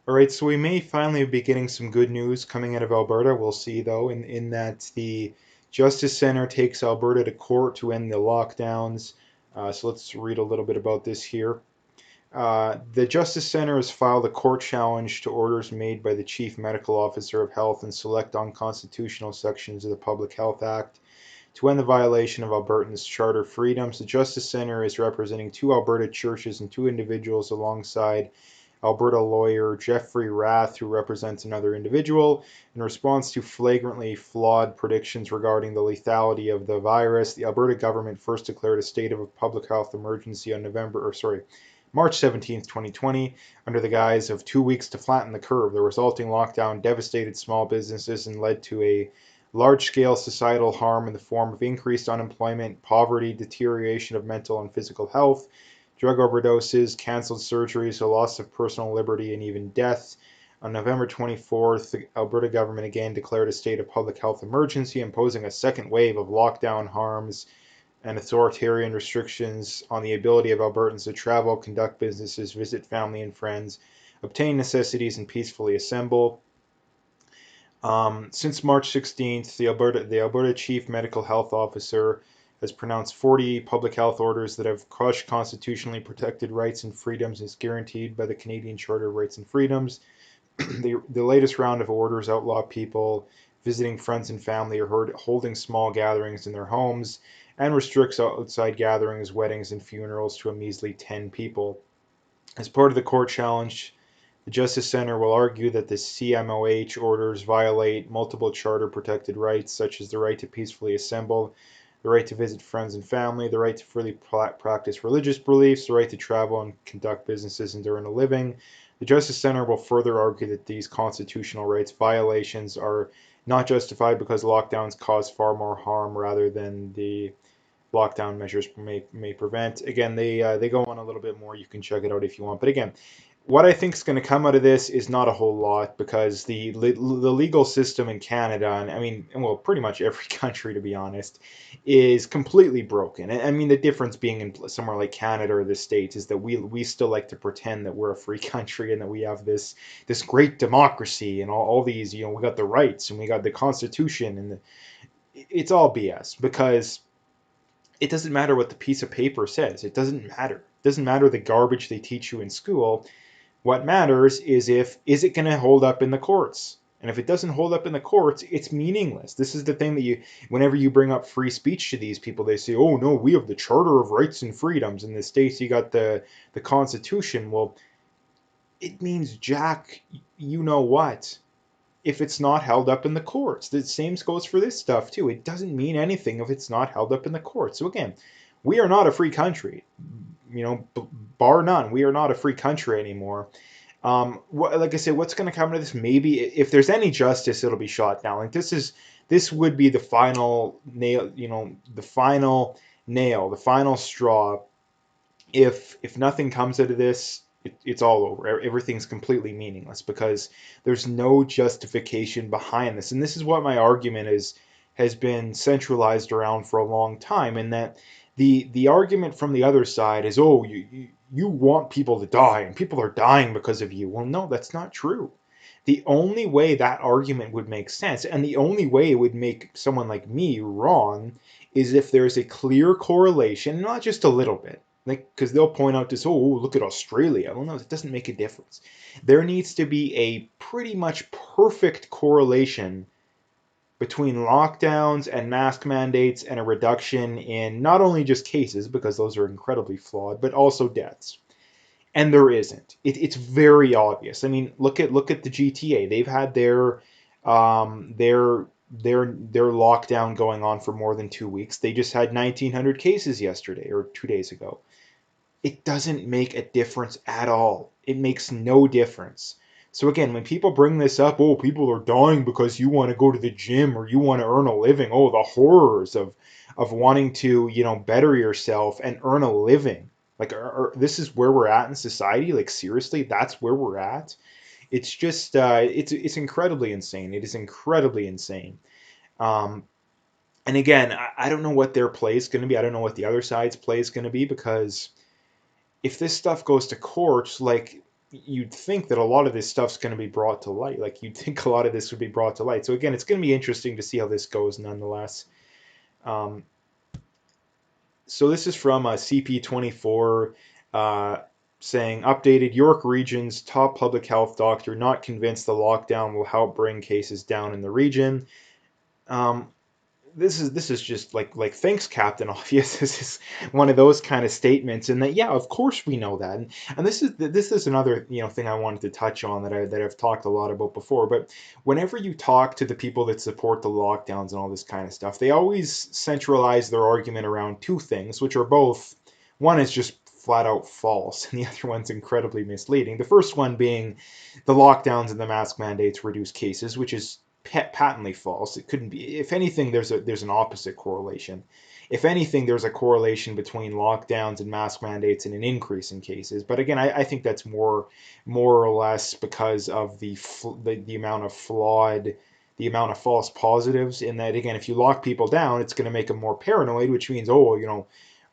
All right, so we may finally be getting some good news coming out of Alberta. We'll see, though, in that the Justice Center takes Alberta to court to end the lockdowns. So let's read a little bit about this here. The Justice Center has filed a court challenge to orders made by the Chief Medical Officer of Health and select unconstitutional sections of the Public Health Act to end the violation of Albertans' charter freedoms. The Justice Center is representing two Alberta churches and two individuals alongside Alberta lawyer Jeffrey Rath, who represents another individual. In response to flagrantly flawed predictions regarding the lethality of the virus, the Alberta government first declared a state of public health emergency on March 17, 2020, under the guise of 2 weeks to flatten the curve. The resulting lockdown devastated small businesses and led to a large-scale societal harm in the form of increased unemployment, poverty, deterioration of mental and physical health, drug overdoses, canceled surgeries, a loss of personal liberty, and even death. On November 24th, the Alberta government again declared a state of public health emergency, imposing a second wave of lockdown harms and authoritarian restrictions on the ability of Albertans to travel, conduct businesses, visit family and friends, obtain necessities, and peacefully assemble. Since March 16th, the Alberta Chief Medical Health Officer has pronounced 40 public health orders that have crushed constitutionally protected rights and freedoms as guaranteed by the Canadian Charter of Rights and Freedoms. The latest round of orders outlaw people visiting friends and family or holding small gatherings in their homes and restricts outside gatherings, weddings, and funerals to a measly 10 people. As part of the court challenge, the Justice Center will argue that the CMOH orders violate multiple charter protected rights, such as the right to peacefully assemble, the right to visit friends and family, the right to freely practice religious beliefs, the right to travel and conduct businesses and earn a living. The Justice Center will further argue that these constitutional rights violations are not justified because lockdowns cause far more harm rather than the lockdown measures may prevent. Again, they go on a little bit more. You can check it out if you want. But again, what I think is going to come out of this is not a whole lot because the legal system in Canada, and I mean, well, pretty much every country, to be honest, is completely broken. And I mean, the difference being in somewhere like Canada or the States is that we still like to pretend that we're a free country and that we have this great democracy and all these, we got the rights and we got the Constitution it's all BS because it doesn't matter what the piece of paper says. It doesn't matter. It doesn't matter the garbage they teach you in school. What matters is it going to hold up in the courts? And if it doesn't hold up in the courts, it's meaningless. This is the thing that whenever you bring up free speech to these people, they say, "Oh no, we have the Charter of Rights and Freedoms." In the states, you got the Constitution. Well, it means jack. You know what? If it's not held up in the courts, the same goes for this stuff too. It doesn't mean anything if it's not held up in the courts. So again, we are not a free country. Bar none, we are not a free country anymore. Like I said, what's going to come to this? Maybe if there's any justice, it'll be shot down. Like this would be the final nail, the final nail, the final straw. If nothing comes out of this, it's all over. Everything's completely meaningless because there's no justification behind this. And this is what my argument has been centralized around for a long time. And that the argument from the other side is, oh, you want people to die and people are dying because of you. Well, no, that's not true. The only way that argument would make sense, and the only way it would make someone like me wrong, is if there's a clear correlation, not just a little bit. Like, because they'll point out this, oh, look at Australia. Well, no, it doesn't make a difference. There needs to be a pretty much perfect correlation between lockdowns and mask mandates and a reduction in not only just cases, because those are incredibly flawed, but also deaths. And there isn't. It's very obvious. I mean, look at the GTA. They've had um, their their lockdown going on for more than 2 weeks. They just had 1,900 cases yesterday or 2 days ago. It doesn't make a difference at all. It makes no difference. So again, when people bring this up, oh, people are dying because you want to go to the gym or you want to earn a living. Oh, the horrors of wanting to, better yourself and earn a living. Like, this is where we're at in society. Like, seriously, that's where we're at. It's just, it's incredibly insane. It is incredibly insane. Um, and again, I don't know what their play is going to be. I don't know what the other side's play is going to be because if this stuff goes to court, like you'd think that a lot of this stuff's going to be brought to light. Like you'd think a lot of this would be brought to light. So again, it's going to be interesting to see how this goes nonetheless. Um, so this is from CP24 uh, saying updated York Region's top public health doctor not convinced the lockdown will help bring cases down in the region. Um, this is just like thanks Captain Obvious. This is one of those kind of statements, and that yeah, of course we know that, and this is another thing I wanted to touch on that I've talked a lot about before. But whenever you talk to the people that support the lockdowns and all this kind of stuff, they always centralize their argument around two things, which are both one is just flat out false, and the other one's incredibly misleading. The first one being the lockdowns and the mask mandates reduce cases, which is patently false. It couldn't be. If anything, there's an opposite correlation. If anything, there's a correlation between lockdowns and mask mandates and an increase in cases. But again, I think that's more or less because of the amount of the amount of false positives. In that, again, if you lock people down, it's going to make them more paranoid, which means, oh,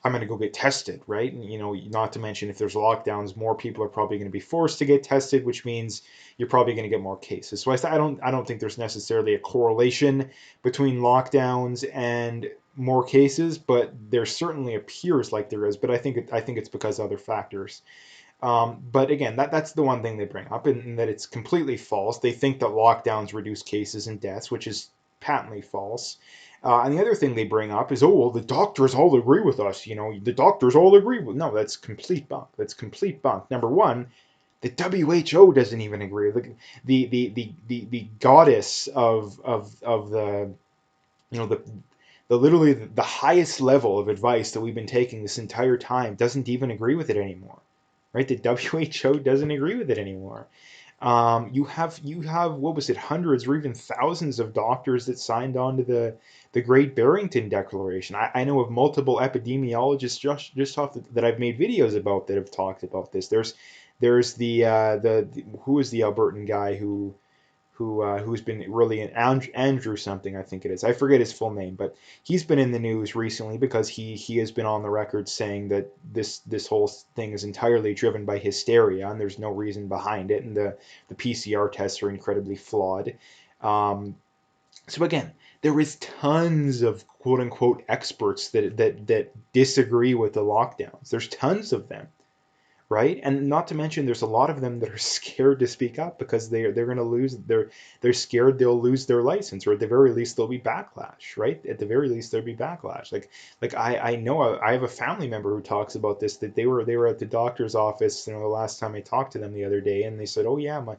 I'm going to go get tested, right? And, not to mention if there's lockdowns, more people are probably going to be forced to get tested, which means you're probably going to get more cases. So I don't think there's necessarily a correlation between lockdowns and more cases, but there certainly appears like there is. But I think it's because of other factors. But again, that's the one thing they bring up, and that it's completely false. They think that lockdowns reduce cases and deaths, which is patently false. And the other thing they bring up is, oh, well, the doctors all agree with us. The doctors all agree with. No, that's complete bunk. That's complete bunk. Number one, the WHO doesn't even agree. The goddess of the the literally the highest level of advice that we've been taking this entire time doesn't even agree with it anymore, right? The WHO doesn't agree with it anymore. You have what was it, hundreds or even thousands of doctors that signed on to the Great Barrington Declaration. I know of multiple epidemiologists just that I've made videos about that have talked about this. There's the who is the Albertan guy who's been really Andrew something, I think it is. I forget his full name, but he's been in the news recently because he has been on the record saying that this whole thing is entirely driven by hysteria and there's no reason behind it, and the PCR tests are incredibly flawed. Um, so again, there is tons of quote unquote experts that disagree with the lockdowns. There's tons of them, right? And not to mention, there's a lot of them that are scared to speak up because they're going to lose. They're scared they'll lose their license, or at the very least there'll be backlash, right? At the very least there'll be backlash. Like I know I have a family member who talks about this, that they were at the doctor's office, the last time I talked to them the other day, and they said, oh yeah, my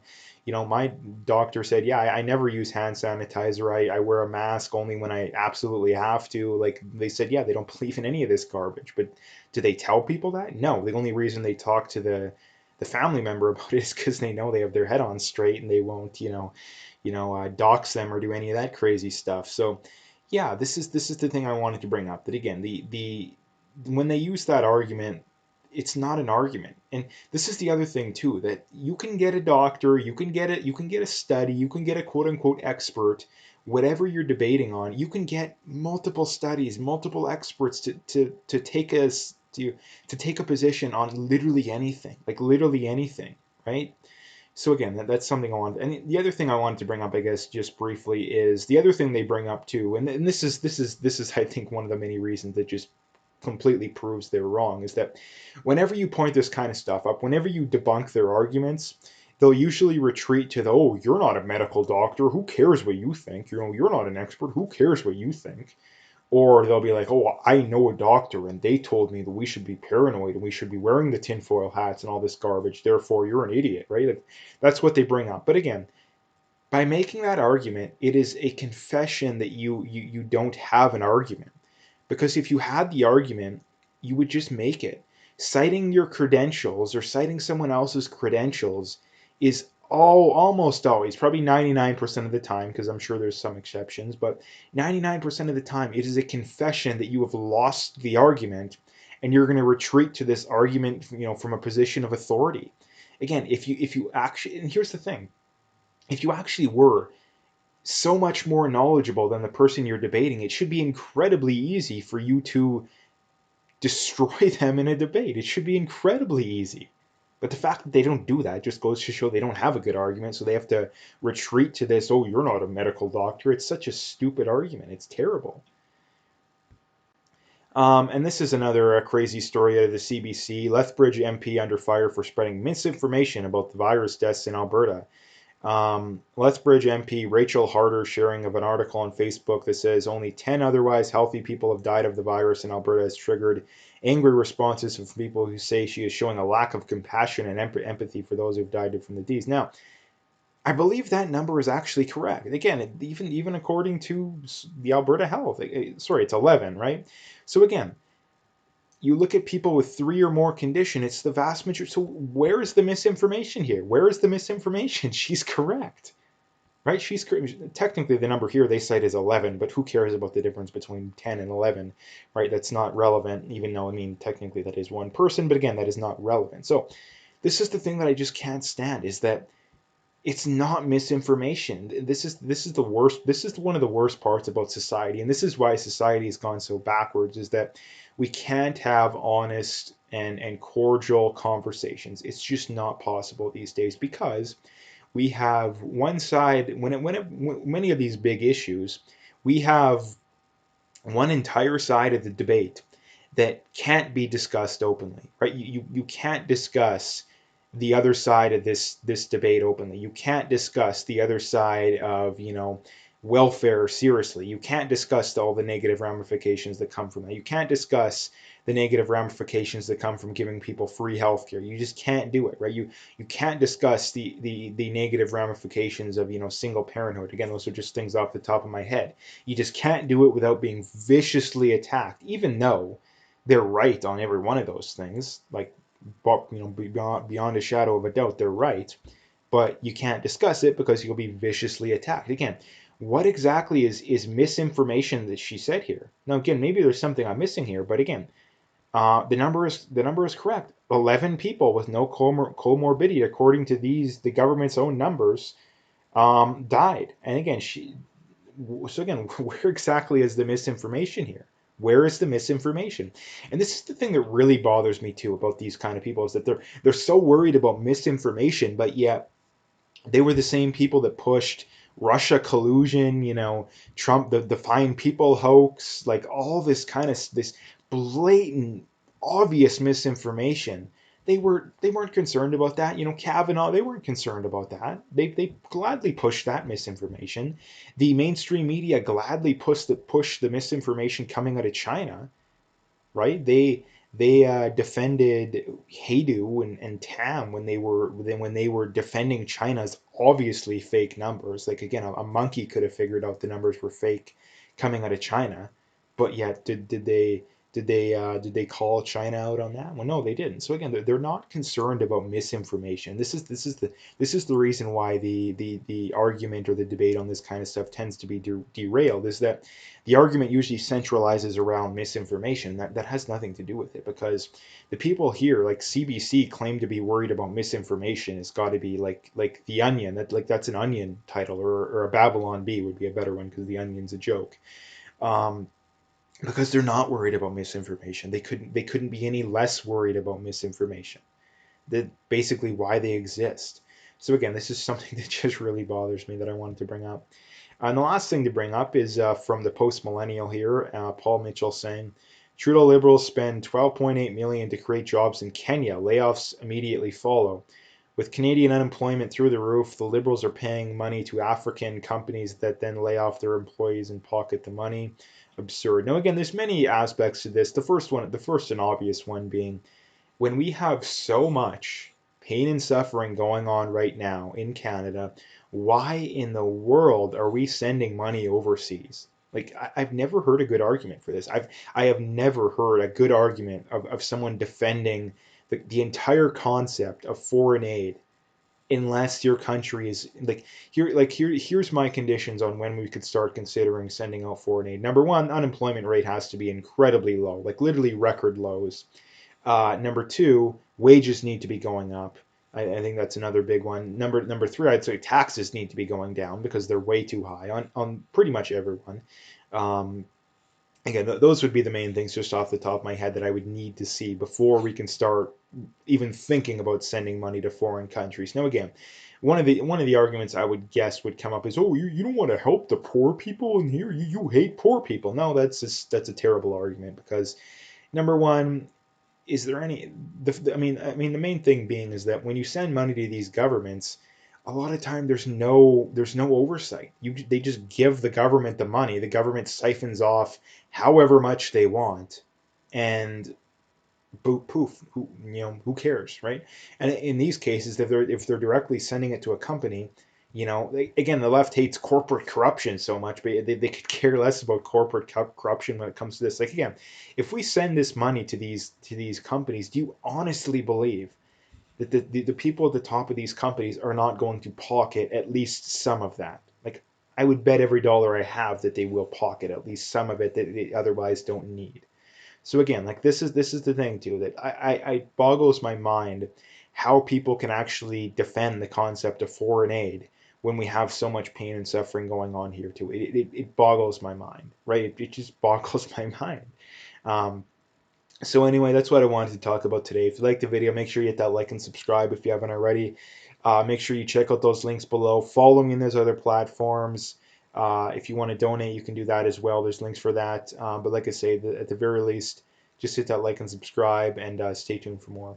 doctor said, yeah, I never use hand sanitizer. I wear a mask only when I absolutely have to. Like they said, yeah, they don't believe in any of this garbage. But do they tell people that? No. The only reason they talk to the family member about it is because they know they have their head on straight and they won't, dox them or do any of that crazy stuff. So, yeah, this is the thing I wanted to bring up. That again, the when they use that argument, it's not an argument. And this is the other thing too, that you can get a doctor, you can get a study, you can get a quote unquote expert, whatever you're debating on, you can get multiple studies, multiple experts to take us to take a position on literally anything, like literally anything, right? So again, that's something I want. And the other thing I wanted to bring up, I guess, just briefly, is the other thing they bring up too, and this is I think one of the many reasons that just completely proves they're wrong, is that whenever you point this kind of stuff up, whenever you debunk their arguments, they'll usually retreat to the, oh, you're not a medical doctor, who cares what you think? You're not an expert, who cares what you think? Or they'll be like, oh, I know a doctor and they told me that we should be paranoid and we should be wearing the tinfoil hats and all this garbage, therefore you're an idiot, right? Like, that's what they bring up. But again, by making that argument, it is a confession that you don't have an argument. Because if you had the argument, you would just make it. Citing your credentials or citing someone else's credentials is almost always, probably 99% of the time, because I'm sure there's some exceptions, but 99% of the time, it is a confession that you have lost the argument and you're going to retreat to this argument, from a position of authority. Again, if you actually, and here's the thing, if you actually were so much more knowledgeable than the person you're debating, it should be incredibly easy for you to destroy them in a debate. It should be incredibly easy, But the fact that they don't do that just goes to show they don't have a good argument, so they have to retreat to this, oh, you're not a medical doctor. It's such a stupid argument. It's terrible. And this is another crazy story out of the CBC. Lethbridge MP under fire for spreading misinformation about the virus deaths in Alberta. Lethbridge MP Rachel Harder sharing of an article on Facebook that says only 10 otherwise healthy people have died of the virus in Alberta has triggered angry responses from people who say she is showing a lack of compassion and empathy for those who've died from the disease. Now, I believe that number is actually correct. Again, even according to the Alberta Health, sorry, it's 11, right? So again, you look at people with 3 or more condition, it's the vast majority. So where is the misinformation here? Where is the misinformation? She's correct, right? She's technically the number here they cite is 11, but who cares about the difference between 10 and 11, right? That's not relevant, even though, I mean, technically that is one person, but again, that is not relevant. So this is the thing that I just can't stand, is that it's not misinformation. This is the worst. This is one of the worst parts about society, and this is why society has gone so backwards. Is that we can't have honest and cordial conversations. It's just not possible these days because we have one side when many of these big issues, we have one entire side of the debate that can't be discussed openly, right? You can't discuss the other side of this debate openly. You can't discuss the other side of, welfare seriously. You can't discuss all the negative ramifications that come from that. You can't discuss the negative ramifications that come from giving people free healthcare. You just can't do it, right? You can't discuss the negative ramifications of, single parenthood. Again, those are just things off the top of my head. You just can't do it without being viciously attacked, even though they're right on every one of those things. Like, beyond a shadow of a doubt, they're right. But you can't discuss it because you'll be viciously attacked. Again, what exactly is misinformation that she said here? Now, again, maybe there's something I'm missing here, but again, the number is correct. 11 people with no comorbidity, according to the government's own numbers, died. And again, so again, where exactly is the misinformation here? Where is the misinformation? And this is the thing that really bothers me too about these kind of people, is that they're so worried about misinformation, but yet they were the same people that pushed Russia collusion, Trump, the Fine People hoax, like all this kind of this blatant, obvious misinformation. They weren't concerned about that. Kavanaugh, they weren't concerned about that. They gladly pushed that misinformation. The mainstream media gladly pushed the misinformation coming out of China, right? They defended Haidu and Tam when they were defending China's obviously fake numbers. Like again, a monkey could have figured out the numbers were fake coming out of China, but yet did they call China out on that? Well, no, they didn't. So again, they're not concerned about misinformation. This is the reason why the argument or the debate on this kind of stuff tends to be derailed. Is that the argument usually centralizes around misinformation. That has nothing to do with it, because the people here, like CBC, claim to be worried about misinformation. It's got to be like the Onion. That's an Onion title, or a Babylon Bee would be a better one because the Onion's a joke. Um, because they're not worried about misinformation. They couldn't be any less worried about misinformation. That basically why they exist. So again, this is something that just really bothers me that I wanted to bring up. And the last thing to bring up is from the post millennial here, Paul Mitchell saying, Trudeau Liberals spend 12.8 million to create jobs in Kenya. Layoffs immediately follow. With Canadian unemployment through the roof, the Liberals are paying money to African companies that then lay off their employees and pocket the money. Absurd. Now, again, there's many aspects to this. The first and obvious one being, when we have so much pain and suffering going on right now in Canada, why in the world are we sending money overseas? Like, I've never heard a good argument for this. I have never heard a good argument of someone defending the entire concept of foreign aid, unless your country is here's my conditions on when we could start considering sending out foreign aid. Number one, unemployment rate has to be incredibly low, like literally record lows. Number two, wages need to be going up. I think that's another big one. Number three, I'd say taxes need to be going down because they're way too high on pretty much everyone. Um, Again, those would be the main things just off the top of my head that I would need to see before we can start even thinking about sending money to foreign countries. Now, again, one of the arguments I would guess would come up is, oh, you don't want to help the poor people in here. You hate poor people. No, that's a terrible argument because number one, is there any I mean the main thing being is that when you send money to these governments, a lot of time there's no oversight. They just give the government the money. The government siphons off however much they want, and poof, who cares, right? And in these cases, if they're directly sending it to a company, again, the left hates corporate corruption so much, but they could care less about corporate corruption when it comes to this. Like, again, if we send this money to these companies, do you honestly believe that the people at the top of these companies are not going to pocket at least some of that? Like, I would bet every dollar I have that they will pocket at least some of it that they otherwise don't need. So again, like this is the thing too, that I boggles my mind how people can actually defend the concept of foreign aid when we have so much pain and suffering going on here too. It boggles my mind, right? It just boggles my mind. Um, so anyway, that's what I wanted to talk about today. If you liked the video, make sure you hit that like and subscribe if you haven't already. Make sure you check out those links below. Follow me in those other platforms. If you want to donate, you can do that as well. There's links for that. But like I say, at the very least, just hit that like and subscribe and stay tuned for more.